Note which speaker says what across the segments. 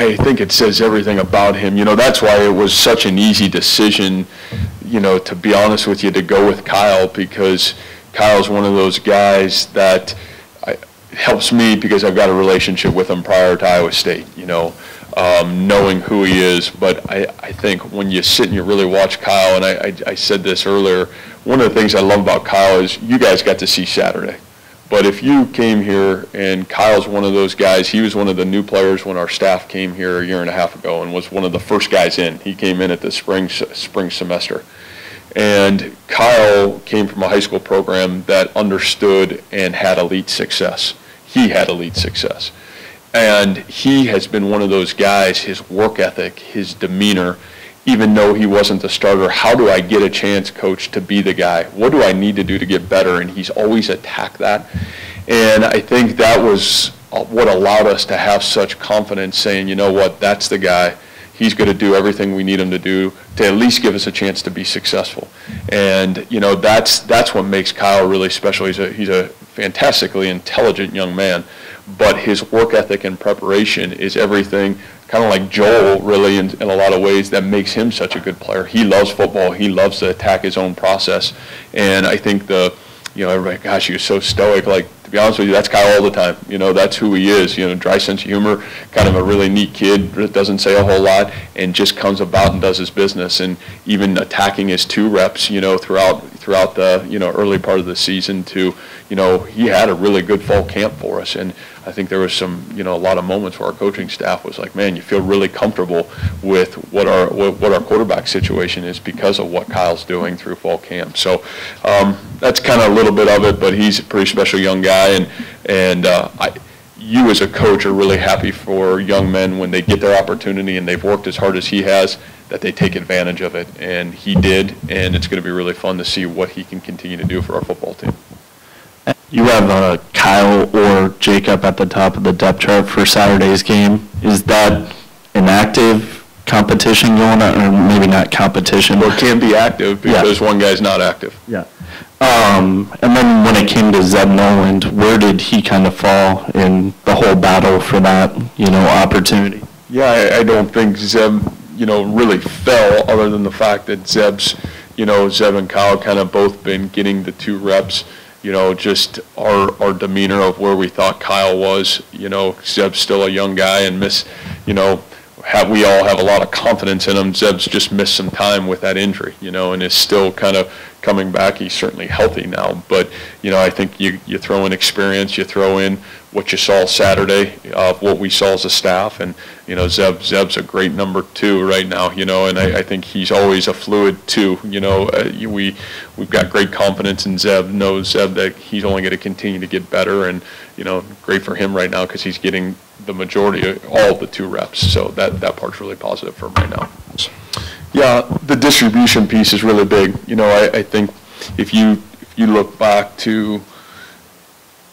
Speaker 1: I think it says everything about him. You know, that's why it was such an easy decision, you know, to be honest with you, to go with Kyle, because Kyle's one of those guys that helps me because I've got a relationship with him prior to Iowa State, you know, knowing who he is. But I think when you sit and you really watch Kyle, and I said this earlier, one of the things I love about Kyle is you guys got to see Saturday. But if you came here, and Kyle's one of those guys, he was one of the new players when our staff came here a year and a half ago and was one of the first guys in. He came in at the spring semester. And Kyle came from a high school program that understood and had elite success. He had elite success. And he has been one of those guys, his work ethic, his demeanor, even though he wasn't the starter, how do I get a chance, coach, to be the guy? What do I need to do to get better? And he's always attacked that. And I think that was what allowed us to have such confidence saying, you know what, that's the guy. He's going to do everything we need him to do to at least give us a chance to be successful. And, you know, that's what makes Kyle really special. He's a fantastically intelligent young man, but his work ethic and preparation is everything, kind of like Joel, really, in a lot of ways, that makes him such a good player. He loves football. He loves to attack his own process. And I think everybody, gosh, he was so stoic. Like, to be honest with you, that's Kyle all the time. You know, that's who he is. You know, dry sense of humor, kind of a really neat kid that doesn't say a whole lot and just comes about and does his business. And even attacking his 2 reps, you know, throughout the, you know, early part of the season to, you know, he had a really good fall camp for us. And I think there was some, you know, a lot of moments where our coaching staff was like, man, you feel really comfortable with what our quarterback situation is because of what Kyle's doing through fall camp. So that's kind of a little bit of it, but he's a pretty special young guy. And you as a coach are really happy for young men when they get their opportunity and they've worked as hard as he has, that they take advantage of it. And he did, and it's going to be really fun to see what he can continue to do for our football team.
Speaker 2: You have Kyle or Jacob at the top of the depth chart for Saturday's game. Is that an active competition going on, or maybe not competition?
Speaker 1: Well, it can be active because one guy's not active.
Speaker 2: Yeah. And then when it came to Zeb Noland, where did he kind of fall in the whole battle for that, you know, opportunity?
Speaker 1: Yeah, I don't think Zeb, you know, really fell, other than the fact that Zeb and Kyle kind of both been getting the 2 reps. You know, just our demeanor of where we thought Kyle was. You know, Zeb's still a young guy and we all have a lot of confidence in him. Zeb's just missed some time with that injury, you know, and is still kind of coming back. He's certainly healthy now, but, you know, I think you throw in experience, you throw in what you saw Saturday, what we saw as a staff, and, you know, Zeb's a great number 2 right now, you know, and I think he's always a fluid 2, you know. We've got great confidence in Zeb, knows Zeb that he's only going to continue to get better, and, you know, great for him right now because he's getting the majority of all the 2 reps, so that part's really positive for him right now. Yeah, the distribution piece is really big. You know, I think if you look back to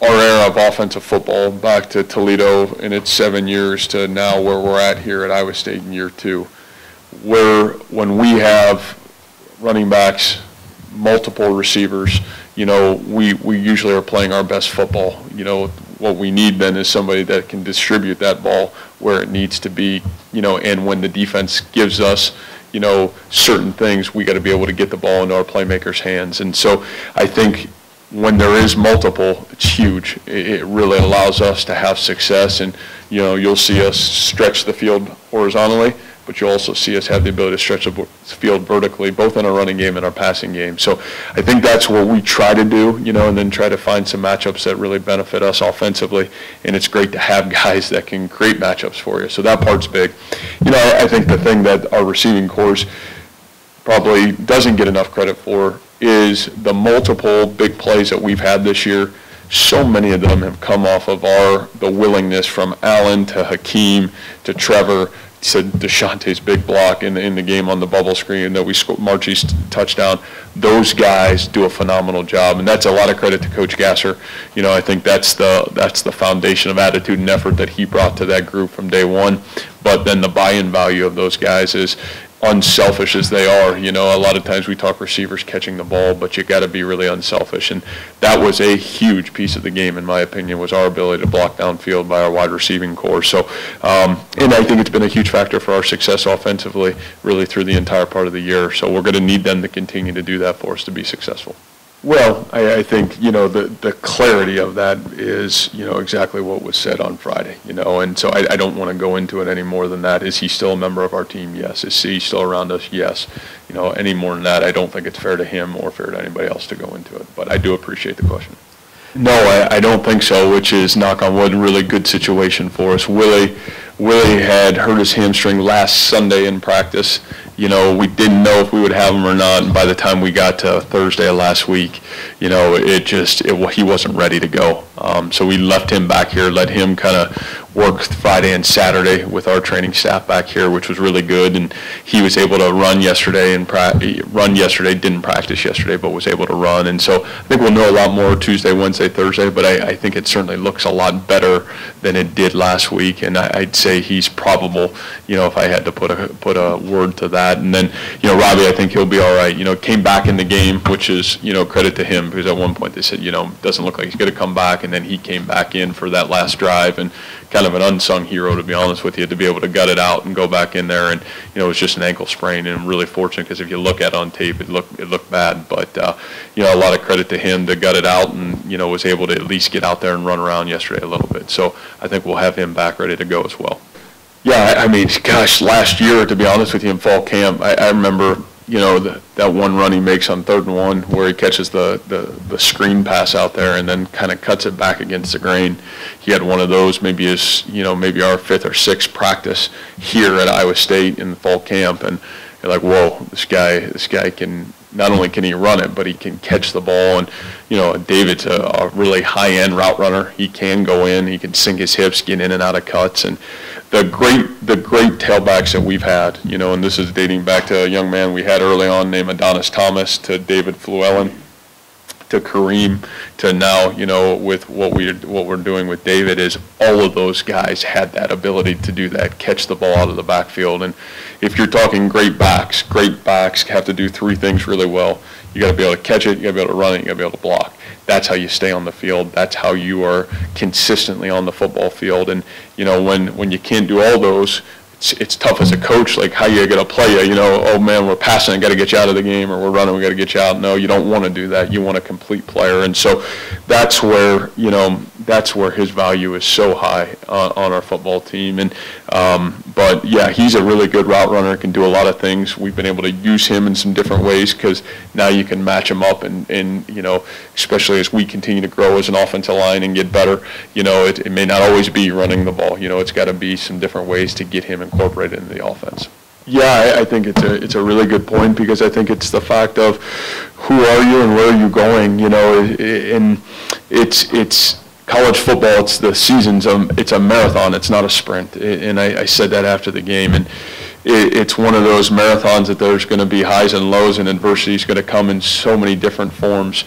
Speaker 1: our era of offensive football, back to Toledo in its 7 years to now where we're at here at Iowa State in year 2, where when we have running backs, multiple receivers, you know, we usually are playing our best football. You know, what we need then is somebody that can distribute that ball where it needs to be, you know, and when the defense gives us, you know, certain things, we got to be able to get the ball into our playmakers' hands. And so I think when there is multiple, it's huge. It really allows us to have success, and, you know, you'll see us stretch the field horizontally, but you'll also see us have the ability to stretch the field vertically, both in our running game and our passing game. So I think that's what we try to do, you know, and then try to find some matchups that really benefit us offensively. And it's great to have guys that can create matchups for you. So that part's big. You know, I think the thing that our receiving corps probably doesn't get enough credit for is the multiple big plays that we've had this year. So many of them have come off of the willingness from Allen to Hakeem to Trevor to Deshaunte's big block in the game on the bubble screen that we scored Marchie's touchdown. Those guys do a phenomenal job, and that's a lot of credit to Coach Gasser. You know, I think that's the foundation of attitude and effort that he brought to that group from day one. But then the buy-in value of those guys is unselfish as they are. You know, a lot of times we talk receivers catching the ball, but you got to be really unselfish. And that was a huge piece of the game, in my opinion, was our ability to block downfield by our wide receiving core. So, and I think it's been a huge factor for our success offensively, really through the entire part of the year. So we're going to need them to continue to do that for us to be successful. Well, I think, you know, the clarity of that is, you know, exactly what was said on Friday, you know, and so I don't want to go into it any more than that. Is he still a member of our team? Yes. Is he still around us? Yes. You know, any more than that, I don't think it's fair to him or fair to anybody else to go into it, but I do appreciate the question. No, I don't think so, which is, knock on wood, a really good situation for us. Willie had hurt his hamstring last Sunday in practice. You know, we didn't know if we would have him or not, and by the time we got to Thursday of last week, you know, he wasn't ready to go. So we left him back here, let him kind of work Friday and Saturday with our training staff back here, which was really good, and he was able to run yesterday didn't practice yesterday, but was able to run, and so I think we'll know a lot more Tuesday, Wednesday, Thursday, but I think it certainly looks a lot better than it did last week, and I'd say he's probable, you know, if I had to put a word to that. And then, you know, Robbie, I think he'll be all right. You know, came back in the game, which is, you know, credit to him, because at one point they said, you know, doesn't look like he's going to come back, and then he came back in for that last drive, and kind of an unsung hero, to be honest with you, to be able to gut it out and go back in there. And, you know, it was just an ankle sprain, and I'm really fortunate, because if you look at it on tape, it looked bad. But, you know, a lot of credit to him to gut it out, and, you know, was able to at least get out there and run around yesterday a little bit. So I think we'll have him back ready to go as well. Yeah, I mean, gosh, last year, to be honest with you, in fall camp, I remember, you know, that one run he makes on 3rd and 1 where he catches the screen pass out there and then kind of cuts it back against the grain. He had one of those maybe our 5th or 6th practice here at Iowa State in the fall camp, and you're like, whoa, this guy can, not only can he run it, but he can catch the ball. And, you know, David's a really high-end route runner. He can go in, he can sink his hips, get in and out of cuts. And the great tailbacks that we've had, you know, and this is dating back to a young man we had early on named Adonis Thomas, to David Fluellen, to Kareem, to now, you know, with what we're doing with David, is all of those guys had that ability to do that, catch the ball out of the backfield. And if you're talking great backs have to do 3 things really well. You got to be able to catch it, you got to be able to run it, you got to be able to block. That's how you stay on the field. That's how you are consistently on the football field. And, you know, when you can't do all those, it's tough as a coach, like how you going to play you, you know, oh man, we're passing, I got to get you out of the game, or we're running, we got to get you out. No, you don't want to do that. You want a complete player. And so that's where, you know, that's where his value is so high on our football team. And but yeah, he's a really good route runner, can do a lot of things. We've been able to use him in some different ways, because now you can match him up, and you know, especially as we continue to grow as an offensive line and get better, you know, it may not always be running the ball. You know, it's got to be some different ways to get him incorporated into the offense. Yeah, I think it's a really good point, because I think it's the fact of who are you and where are you going, you know, and it's college football, it's the season's it's a marathon, it's not a sprint. And I said that after the game, and it's one of those marathons that there's going to be highs and lows, and adversity is going to come in so many different forms.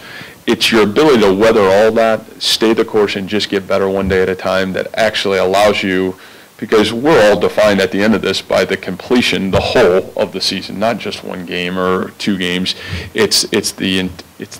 Speaker 1: It's your ability to weather all that, stay the course, and just get better one day at a time that actually allows you, because we're all defined at the end of this by the completion, the whole of the season, not just one game or 2 games. It's the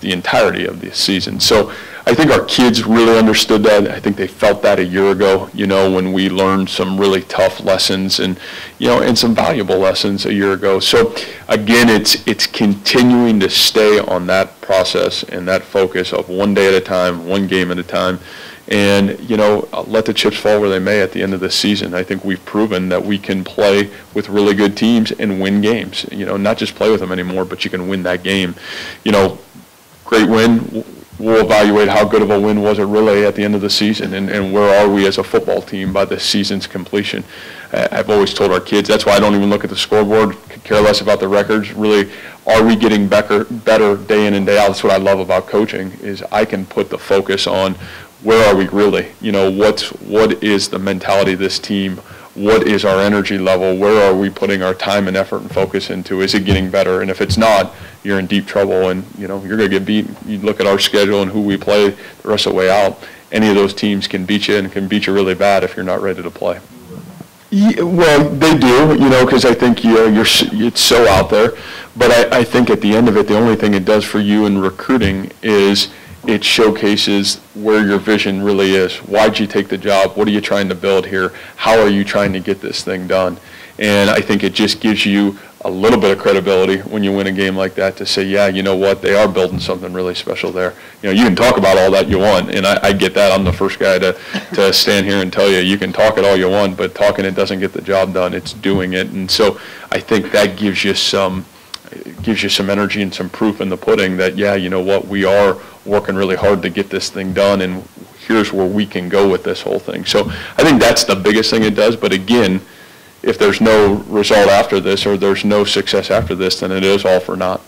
Speaker 1: entirety of the season. So I think our kids really understood that. I think they felt that a year ago, you know, when we learned some really tough lessons, and, you know, and some valuable lessons a year ago. So again, it's continuing to stay on that process and that focus of one day at a time, one game at a time. And, you know, let the chips fall where they may at the end of this season. I think we've proven that we can play with really good teams and win games. You know, not just play with them anymore, but you can win that game. You know, great win. We'll evaluate how good of a win was it really at the end of the season, and where are we as a football team by the season's completion. I've always told our kids, that's why I don't even look at the scoreboard, care less about the records. Really, are we getting better day in and day out? That's what I love about coaching, is I can put the focus on where are we really? You know, what is the mentality of this team? What is our energy level? Where are we putting our time and effort and focus into? Is it getting better? And if it's not, you're in deep trouble, and, you know, you're going to get beat. You look at our schedule and who we play the rest of the way out. Any of those teams can beat you, and can beat you really bad if you're not ready to play. Well, they do, because I think it's so out there. But I think at the end of it, the only thing it does for you in recruiting is it showcases where your vision really is. Why'd you take the job? What are you trying to build here? How are you trying to get this thing done? And I think it just gives you a little bit of credibility when you win a game like that to say, yeah, you know what, they are building something really special there. You can talk about all that you want, and I get that. I'm the first guy to stand here and tell you, you can talk it all you want, but talking it doesn't get the job done. It's doing it. And so I think that gives you some energy and some proof in the pudding that, yeah, you know what, we are working really hard to get this thing done, and here's where we can go with this whole thing. So I think that's the biggest thing it does. But again, if there's no result after this or there's no success after this, then it is all for naught.